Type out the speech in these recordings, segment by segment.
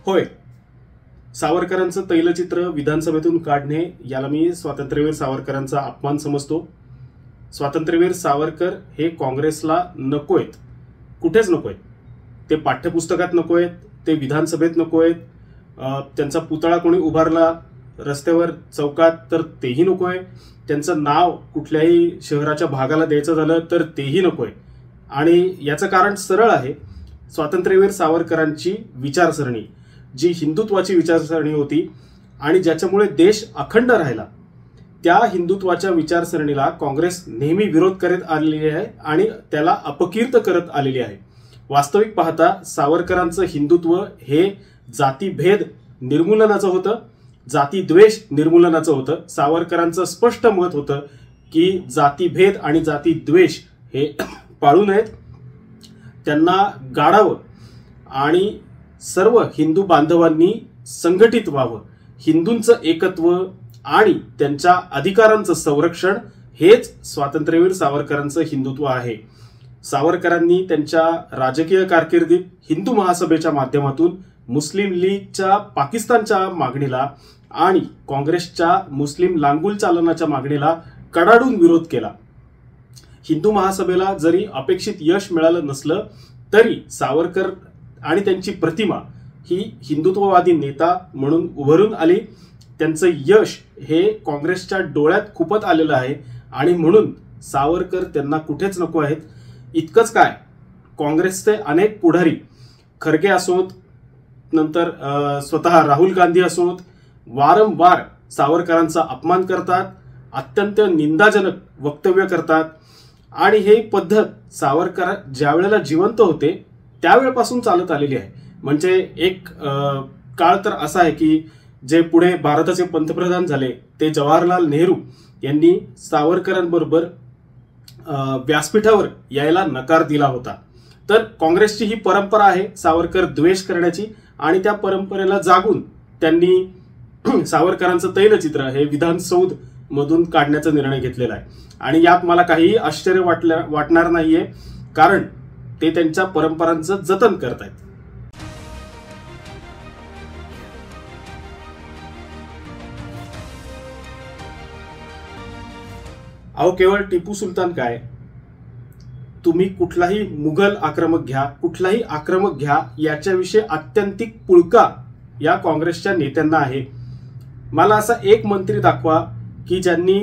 होय, सावरकरांचं तैलचित्र विधानसभेतून काढणे याला मी स्वातंत्र्यवीर सावरकरांचा अपमान समजतो. स्वातंत्र्यवीर सावरकर हे काँग्रेसला नकोयत, कुठेच नकोयत. ते पाठ्यपुस्तकात नकोयत, ते विधानसभेत नकोयत. त्यांचा पुतळा कोणी उभारला रस्त्यावर चौकात तर तेही नकोय. त्यांचं नाव कुठल्याही शहराच्या भागाला द्यायचं झालं तर तेही नकोय. आणि याचं कारण सरळ आहे. स्वातंत्र्यवीर सावरकरांची विचारसरणी जी हिंदुत्वाची विचारसरणी होती आणि ज्याच्यामुळे देश अखंड राहिला, त्या हिंदुत्वाच्या विचारसरणीला काँग्रेस नेहमी विरोध करत आलेली आहे आणि त्याला अपकीर्त करत आलेली आहे. वास्तविक पाहता सावरकरांचं हिंदुत्व हे जातीभेद निर्मूलनाचं होतं, जातीद्वेष निर्मूलनाचं होतं. सावरकरांचं स्पष्ट मत होतं की जातीभेद आणि जातीद्वेष हे पाळू नयेत, त्यांना गाडावं आणि सर्व हिंदू बांधवांनी संघटित व्हावं. हिंदूंचं एकत्व आणि त्यांच्या अधिकारांचं संरक्षण हेच स्वातंत्र्यवीर सावरकरांचं हिंदुत्व आहे. सावरकरांनी त्यांच्या राजकीय कारकिर्दीत हिंदू महासभेच्या माध्यमातून मुस्लिम लीगच्या पाकिस्तानच्या मागणीला आणि काँग्रेसच्या मुस्लिम लांगुल चालनाच्या मागणीला कडाडून विरोध केला. हिंदू महासभेला जरी अपेक्षित यश मिळालं नसलं तरी सावरकर आणि त्यांची प्रतिमा ही हिंदुत्ववादी नेता म्हणून उभरून आली. त्यांचं यश हे काँग्रेसच्या डोळ्यात खुपत आलेलं आहे आणि म्हणून सावरकर त्यांना कुठेच नको आहेत. इतकंच काय, काँग्रेसचे अनेक पुढारी खरगे असोत, नंतर स्वतः राहुल गांधी असोत, वारंवार सावरकरांचा अपमान करतात, अत्यंत निंदाजनक वक्तव्य करतात. आणि ही पद्धत सावरकर ज्या वेळेला जिवंत होते त्यावेळेपासून चालत आलेली आहे. म्हणजे एक काळ तर असा आहे की जे पुढे भारताचे पंतप्रधान झाले ते जवाहरलाल नेहरू यांनी सावरकरांबरोबर व्यासपीठावर यायला नकार दिला होता. तर काँग्रेसची ही परंपरा आहे सावरकर द्वेष करण्याची आणि त्या परंपरेला जागून त्यांनी सावरकरांचं तैलचित्र हे विधानसौध मधून काढण्याचा निर्णय घेतलेला आहे. आणि यात मला काहीही आश्चर्य वाटणार नाहीये, कारण ते त्यांच्या परंपरांचं जतन करतायत. अहो, केवळ टिपू सुलतान काय, तुम्ही कुठलाही मुघल आक्रमक घ्या, कुठलाही आक्रमक घ्या, याच्याविषयी आत्यंतिक पुळका या काँग्रेसच्या नेत्यांना आहे. मला असा एक मंत्री दाखवा की ज्यांनी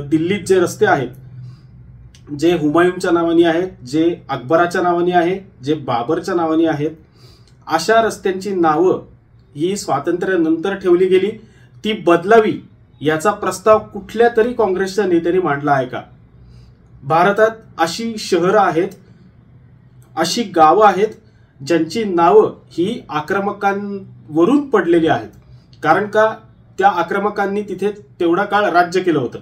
दिल्लीत जे रस्ते आहेत, जे हुमायूनच्या नावाने आहेत, जे अकबराच्या नावाने आहेत, जे बाबरच्या नावाने आहेत, अशा रस्त्यांची नावं ही स्वातंत्र्यानंतर ठेवली गेली, ती बदलावी याचा प्रस्ताव कुठल्या तरी काँग्रेसच्या नेत्यांनी मांडला आहे का? भारतात अशी शहरं आहेत, अशी गावं आहेत ज्यांची नावं ही आक्रमकांवरून पडलेली आहेत. कारण का, त्या आक्रमकांनी तिथे तेवढा काळ राज्य केलं होतं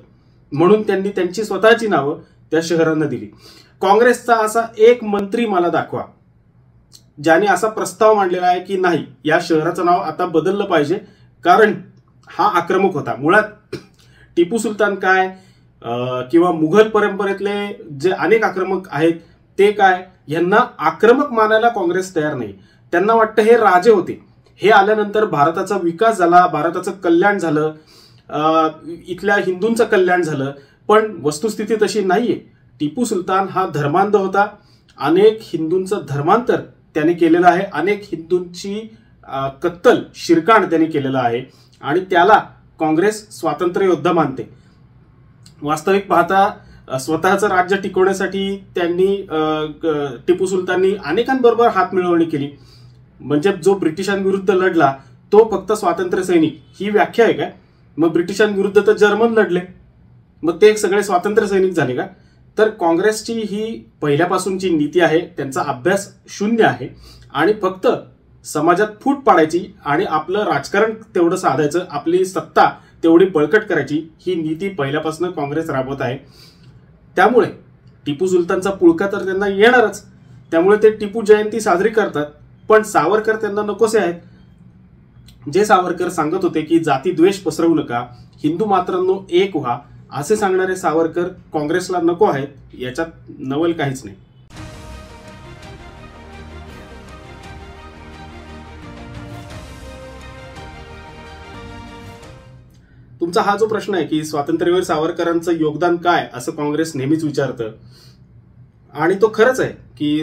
म्हणून त्यांनी त्यांची स्वतःची नावं त्या शहरांना दिली. काँग्रेसचा असा एक मंत्री मला दाखवा ज्याने असा प्रस्ताव मांडलेला आहे की नाही, या शहराचं नाव आता बदललं पाहिजे कारण हा आक्रमक होता. मुळात टिपू सुलतान काय किंवा मुघल परंपरेतले जे अनेक आक्रमक आहेत ते काय, यांना आक्रमक मानायला काँग्रेस तयार नाही. त्यांना वाटतं हे राजे होते, हे आल्यानंतर भारताचा विकास झाला, भारताचं कल्याण झालं, इथल्या हिंदूंचं कल्याण झालं. पण वस्तुस्थिती तशी नाहीये. टिपू सुलतान हा धर्मांध होता. अनेक हिंदूंचं धर्मांतर त्याने केलेलं आहे, अनेक हिंदूंची कत्तल, शिरकाण त्याने केलेलं आहे आणि त्याला काँग्रेस स्वातंत्र्य योद्धा मानते. वास्तविक पाहता स्वतःचं राज्य टिकवण्यासाठी त्यांनी टिपू सुलताननी अनेकांबरोबर हातमिळवणी केली. म्हणजे जो ब्रिटिशांविरुद्ध लढला तो फक्त स्वातंत्र्य सैनिक ही व्याख्या आहे का? मग ब्रिटिशांविरुद्ध तर जर्मन लढले, मग ते सगळे स्वातंत्र्य सैनिक झाले का? तर काँग्रेसची ही पहिल्यापासूनची नीती आहे, त्यांचा अभ्यास शून्य आहे आणि फक्त समाजात फूट पाडायची आणि आपलं राजकारण तेवढं साधायचं, आपली सत्ता तेवढी बळकट करायची, ही नीती पहिल्यापासून काँग्रेस राबवत आहे. त्यामुळे टिपू सुलतानचा पुळका तर त्यांना येणारच. त्यामुळे ते टिपू जयंती साजरी करतात. पण सावरकर त्यांना नकोसे आहेत. जे सावरकर सांगत होते की जाती द्वेष पसरवू नका, हिंदू मात्रांनो एक व्हा, असे सांगणारे सावरकर काँग्रेसला नको आहेत, याच्यात नवल काहीच नाही. तुमचा हा जो प्रश्न आहे की स्वातंत्र्यवीर सावरकरांचं योगदान काय असं काँग्रेस नेहमीच विचारतं, आणि तो खरंच आहे की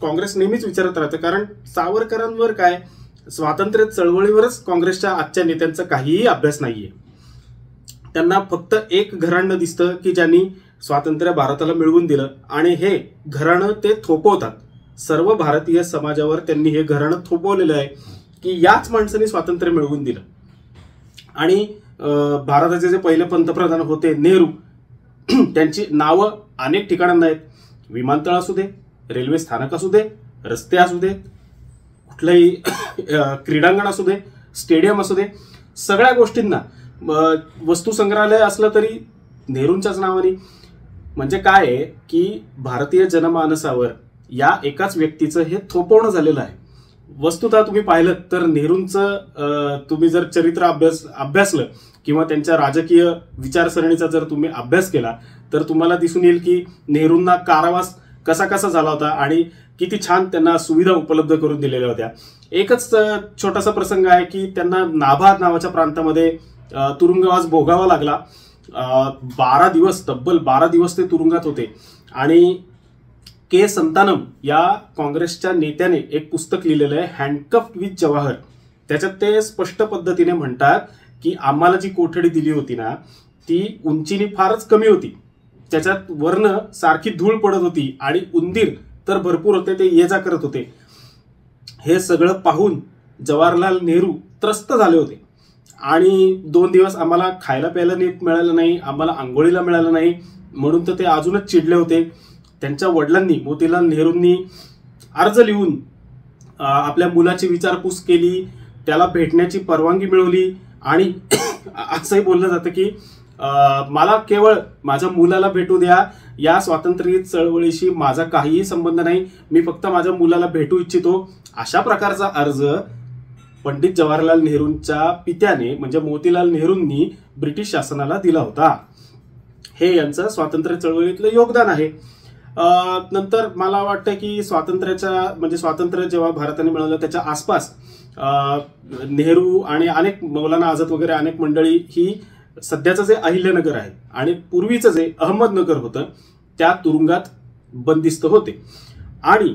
काँग्रेस नेहमीच विचारत राहतं, कारण सावरकरांवर काय, स्वातंत्र्य चळवळीवरच काँग्रेसच्या आजच्या नेत्यांचा काहीही अभ्यास नाहीये. त्यांना फक्त एक घराणं दिसतं की ज्यांनी स्वातंत्र्य भारताला मिळवून दिलं, आणि हे घराणं ते थोपवतात. सर्व भारतीय समाजावर त्यांनी हे घराणं थोपवलेलं आहे की याच माणसाने स्वातंत्र्य मिळवून दिलं. आणि भारताचे जे पहिले पंतप्रधान होते नेहरू, त्यांची नावं अनेक ठिकाणांना आहेत. विमानतळ असू दे, रेल्वे स्थानक असू दे, रस्ते असू दे, कुठलंही क्रीडांगण असू दे, स्टेडियम असू दे, सगळ्या गोष्टींना वस्तू संग्रहालय असलं तरी नेहरूंच्याच नावाने. म्हणजे काय आहे की भारतीय जनमानसावर या एकाच व्यक्तीचं हे थोपवणं झालेलं आहे. वस्तुतः तुम्ही पाहिलं तर नेहरूंचं तुम्ही जर चरित्र अभ्यासलं किंवा त्यांच्या राजकीय विचारसरणीचा जर तुम्ही अभ्यास केला तर तुम्हाला दिसून येईल की नेहरूंना कारावास कसा कसा झाला होता आणि किती छान त्यांना सुविधा उपलब्ध करून दिलेल्या होत्या. एकच छोटासा प्रसंग आहे की त्यांना नाभाद नावाच्या प्रांतामध्ये तुरुंगवास भोगावा लागला. 12 दिवस, तब्बल 12 दिवस ते तुरुंगात होते. आणि के संतानम या काँग्रेसच्या नेत्याने एक पुस्तक लिहिलेलं आहे, हँडकफ्ड विथ जवाहर. त्याच्यात ते स्पष्ट पद्धतीने म्हणतात की आम्हाला जी कोठडी दिली होती ना ती उंचीने फारच कमी होती, त्याच्यात वर्ण सारखी धूळ पडत होती आणि उंदीर तर भरपूर होते, ते ये जा करत होते. हे सगळं पाहून जवाहरलाल नेहरू त्रस्त झाले होते. आणि 2 दिवस आम्हाला खायला प्यायला नीट मिळालं नाही, आम्हाला आंघोळीला मिळालं नाही, म्हणून तर ते अजूनच चिडले होते. त्यांच्या वडिलांनी, मोतीलाल नेहरूंनी अर्ज लिहून आपल्या मुलाची विचारपूस केली, त्याला भेटण्याची परवानगी मिळवली. आणि असंही बोललं जातं की मला केवळ माझ्या मुलाला भेटू द्या, या स्वातंत्र्य चळवळीशी माझा काहीही संबंध नाही, मी फक्त माझ्या मुलाला भेटू इच्छितो. अशा प्रकारचा अर्ज पंडित जवाहरलाल नेहरूंच्या पित्याने म्हणजे मोतीलाल नेहरूंनी ब्रिटिश शासनाला दिला होता. हे यांचं स्वातंत्र्य चळवळीतलं योगदान आहे. नंतर मला वाटतं की स्वातंत्र्य जेव्हा भारताने मिळवलं त्याच्या आसपास नेहरू आणि अनेक मौलाना आझाद वगैरे अनेक मंडळी ही सध्याचं जे अहिल्यानगर आहे आणि पूर्वीचं जे अहमदनगर होतं त्या तुरुंगात बंदिस्त होते. आणि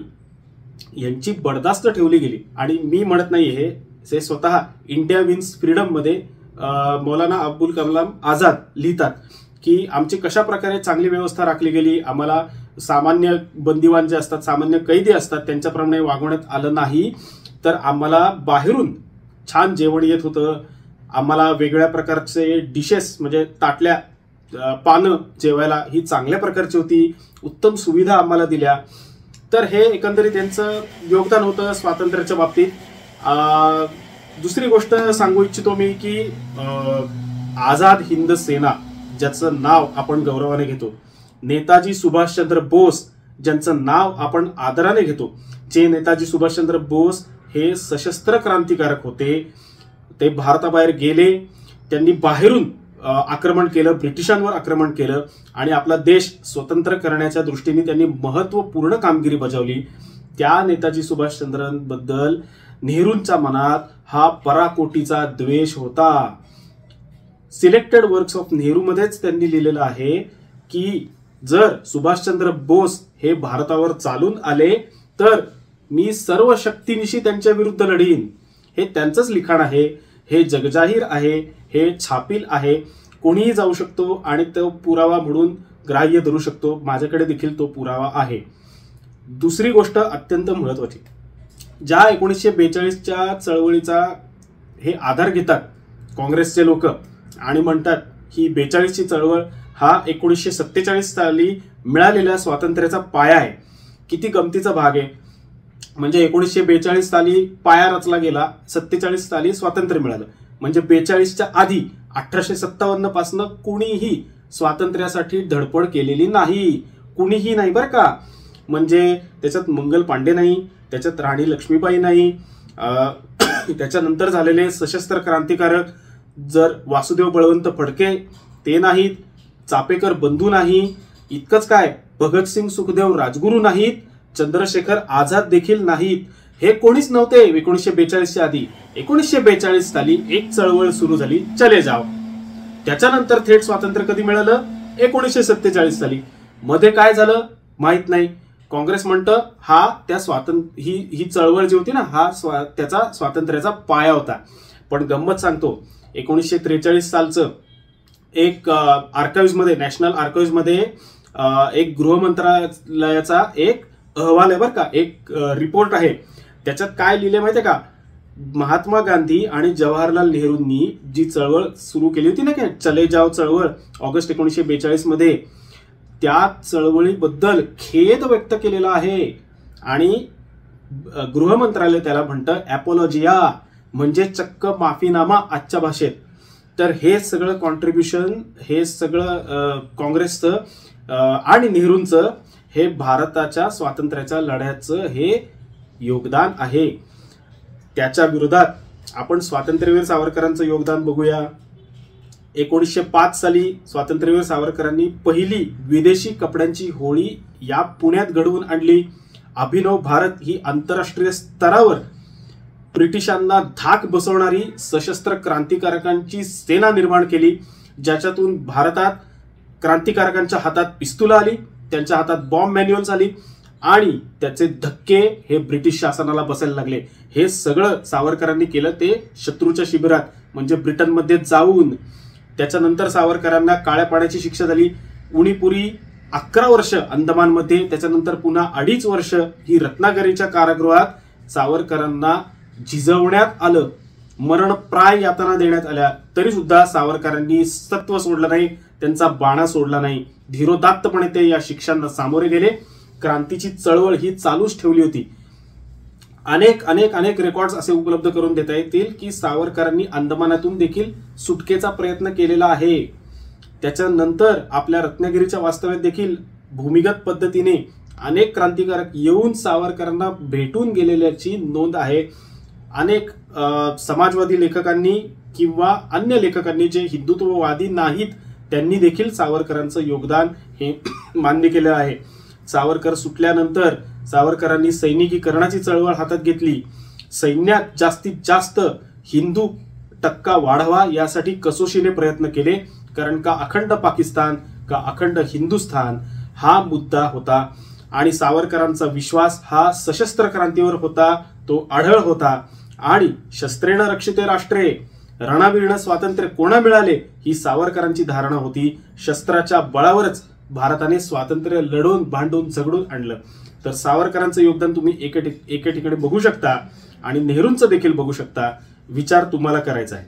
यांची बडदास्त ठेवली गेली. आणि मी म्हणत नाही, हे स्वतः इंडिया विन्स फ्रीडम मध्ये मौलाना अब्दुल कलाम आझाद लिहितात की आमची कशा प्रकारे चांगली व्यवस्था राखली गेली, आम्हाला सामान्य बंदिवान जे असतात, सामान्य कैदी असतात, त्यांच्याप्रमाणे वागवण्यात आलं नाही, तर आम्हाला बाहेरून छान जेवण येत होतं, आम्हाला वेगळ्या प्रकारचे डिशेस म्हणजे ताटल्या पानं जेवायला ही चांगल्या प्रकारची होती, उत्तम सुविधा आम्हाला दिल्या. तर हे एकंदरीत त्यांचं योगदान होतं स्वातंत्र्याच्या बाबतीत. दुसरी गोष्ट सांगू इच्छितो मी की आझाद हिंद सेना ज्याचं नाव आपण गौरवाने घेतो, नेताजी सुभाषचंद्र बोस ज्यांचं नाव आपण आदराने घेतो, जे नेताजी सुभाषचंद्र बोस हे सशस्त्र क्रांतिकारक होते. ते भारताबाहेर गेले, त्यांनी बाहेरून आक्रमण केलं, ब्रिटिशांवर आक्रमण केलं आणि आपला देश स्वतंत्र करण्याच्या दृष्टीने त्यांनी महत्त्वपूर्ण कामगिरी बजावली. त्या नेताजी सुभाषचंद्रांबद्दल नेहरूंच्या मनात हा पराकोटीचा द्वेष होता. सिलेक्टेड वर्क्स ऑफ नेहरू मध्येच त्यांनी लिहिलेलं आहे की जर सुभाषचंद्र बोस हे भारतावर चालून आले तर मी सर्व शक्तीनिशी त्यांच्या विरुद्ध लढीन. हे त्यांचंच लिखाण आहे, हे जगजाहीर आहे, हे छापील आहे, कोणीही जाऊ शकतो आणि तो पुरावा म्हणून ग्राह्य धरू शकतो. माझ्याकडे देखील तो पुरावा आहे. दुसरी गोष्ट अत्यंत महत्वाची, ज्या 1942च्या चळवळीचा हे आधार घेतात काँग्रेसचे लोक आणि म्हणतात ही 42ची चळवळ हा 1947 साली मिळालेल्या स्वातंत्र्याचा पाया आहे. किती गमतीचा भाग आहे, म्हणजे 1942 साली पाया रचला गेला, 47 साली स्वातंत्र्य मिळालं. म्हणजे 42च्या आधी 1857 पासून कुणीही स्वातंत्र्यासाठी धडपड केलेली नाही, कुणीही नाही बरं का. म्हणजे त्याच्यात मंगल पांडे नाही, त्याच्यात राणी लक्ष्मीबाई नाही, त्याच्यानंतर झालेले सशस्त्र क्रांतिकारक जर वासुदेव बळवंत फडके ते नाहीत, चापेकर बंधू नाही, इतकंच काय भगतसिंग सुखदेव राजगुरू नाहीत, चंद्रशेखर आझाद देखील नाहीत. हे कोणीच नव्हते 1942च्या आधी. 1942 साली एक चळवळ सुरू झाली, चले जाव. त्याच्यानंतर थेट स्वातंत्र्य कधी मिळालं? 1947 साली. मध्ये काय झालं माहित नाही. काँग्रेस म्हणतं हा त्या ही चळवळ जी होती ना, हा त्याचा स्वातंत्र्याचा पाया होता. पण गंमत सांगतो, 1943 सालचं एक आर्काइव्हमध्ये, नॅशनल आर्काइव्हमध्ये एक गृह मंत्रालयाचा एक अहवाल आहे बरं का, एक रिपोर्ट आहे. त्याच्यात काय लिहिले माहितीये का? महात्मा गांधी आणि जवाहरलाल नेहरूंनी जी चळवळ सुरू केली होती ना, काय चले जाव चळवळ ऑगस्ट 1942 मध्ये, त्या चळवळीबद्दल खेद व्यक्त केलेला आहे. आणि गृह मंत्रालय त्याला म्हणतं ॲपोलॉजिया, म्हणजे चक्क माफीनामा आजच्या भाषेत. तर हे सगळं कॉन्ट्रीब्युशन, हे सगळं काँग्रेसचं आणि नेहरूंचं, हे भारताच्या स्वातंत्र्याच्या लढ्याचं हे योगदान आहे. त्याच्या विरोधात आपण स्वातंत्र्यवीर सावरकरांचं योगदान बघूया. 1905 साली स्वातंत्र्यवीर सावरकरांनी पहिली विदेशी कपड्यांची होळी या पुण्यात घडवून आणली. अभिनव भारत ही आंतरराष्ट्रीय स्तरावर ब्रिटिशांना धाक बसवणारी सशस्त्र क्रांतिकारकांची सेना निर्माण केली, ज्याच्यातून भारतात क्रांतिकारकांच्या हातात पिस्तूल आली, त्यांच्या हातात बॉम्ब मॅन्युअल्स आली आणि त्याचे धक्के हे ब्रिटिश शासनाला बसायला लागले. हे सगळं सावरकरांनी केलं ते शत्रूच्या शिबिरात, म्हणजे ब्रिटनमध्ये जाऊन. त्याच्यानंतर सावरकरांना काळ्या पाण्याची शिक्षा झाली. उणीपुरी 11 वर्ष अंदमानमध्ये, त्याच्यानंतर पुन्हा 2.5 वर्ष ही रत्नागिरीच्या कारागृहात सावरकरांना झिजवण्यात आलं, मरणप्राय यातना देण्यात आल्या. तरी सुद्धा सावरकरांनी सत्व सोडलं नाही, त्यांचा बाणा सोडला नाही. धीरोदात्तपणे ते या शिक्षांना सामोरे गेले. क्रांतीची चळवळ ही चालूच ठेवली होती. अनेक अनेक अनेक रेकॉर्ड्स असे उपलब्ध करून देता येतील की सावरकरांनी अंदमानातून देखील सुटकेचा प्रयत्न केलेला आहे. त्याच्यानंतर आपल्या रत्नागिरीच्या वास्तव्यात देखील भूमिगत पद्धतीने अनेक क्रांतिकारक येऊन सावरकरांना भेटून गेलेल्याची नोंद आहे. अनेक समाजवादी लेखकांनी किंवा अन्य लेखकांनी जे हिंदुत्ववादी नाहीत त्यांनी देखील सावरकरांचं योगदान हे मान्य केलं आहे. सावरकर सुटल्यानंतर सावरकरांनी सैनिकीकरणाची चळवळ हातात घेतली. सैन्यात जास्तीत जास्त हिंदू टक्का वाढवा यासाठी कसोशीने प्रयत्न केले, कारण का अखंड पाकिस्तान का अखंड हिंदुस्थान हा मुद्दा होता. आणि सावरकरांचा विश्वास हा सशस्त्र क्रांतीवर होता, तो आढळ होता. आणि शस्त्रेण रक्षिते राष्ट्रे, रणवीर्ण स्वातंत्र्य कोणा मिळाले ही सावरकरांची धारणा होती. शस्त्राच्या बळावरच भारताने स्वातंत्र्य लढून भांडून झगडून आणलं. तर सावरकरांचं योगदान तुम्ही एके ठिकाणी बघू शकता आणि नेहरूंचं देखील बघू शकता. विचार तुम्हाला करायचा आहे.